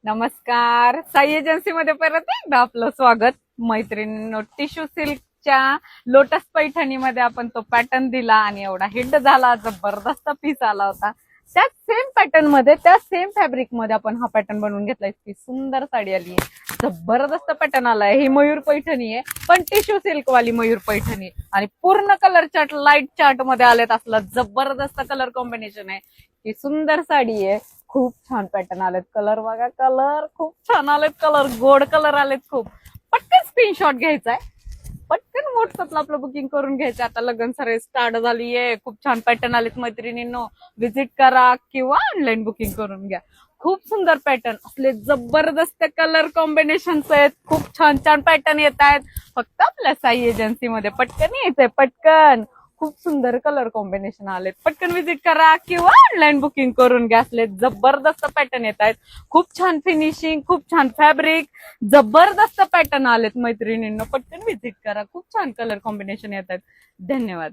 नमस्कार. साई एजन्सी मध्ये परत एकदा आपलं स्वागत. मैत्रिणींनो, टिश्यू सिल्कच्या लोटस पैठणीमध्ये आपण तो पॅटर्न दिला आणि एवढा हिट झाला, जबरदस्त पीस आला होता. त्याच सेम पॅटर्न मध्ये, त्या सेम फॅब्रिक मध्ये आपण हा पॅटर्न बनवून घेतला. इतकी सुंदर साडी आली आहे, जबरदस्त पॅटर्न आलाय. ही मयूर पैठणी आहे, पण टिश्यू सिल्क वाली मयूर पैठणी आणि पूर्ण कलर चार्ट लाईट चार्ट मध्ये आलेत. असला जबरदस्त कलर कॉम्बिनेशन आहे. ही सुंदर साडी आहे, खूप छान पॅटर्न आलेत. कलर बघा, कलर खूप छान आलेत. कलर गोड कलर आलेत. खूप पटकन स्क्रीनशॉट घ्यायचाय, पटकन व्हॉट्सअपला आपलं बुकिंग करून घ्यायचं. आता लगन सराई स्टार्ट झालीये. खूप छान पॅटर्न आलेत मैत्रिणींनो. विजिट करा किंवा ऑनलाईन बुकिंग करून घ्या. खूप सुंदर पॅटर्न असले, जबरदस्त कलर कॉम्बिनेशन्स आहेत. खूप छान छान पॅटर्न येत आहेत. फक्त आपल्या साई एजन्सी मध्ये पटकन यायचंय, पटकन. खूप सुंदर कलर कॉम्बिनेशन आलेत. पटकन विजिट करा किंवा ऑनलाईन बुकिंग करून घ्या. असले जबरदस्त पॅटर्न येत आहेत. खूप छान फिनिशिंग, खूप छान फॅब्रिक, जबरदस्त पॅटर्न आलेत मैत्रिणींनो. पटकन विजिट करा. खूप छान कलर कॉम्बिनेशन येत आहेत. धन्यवाद.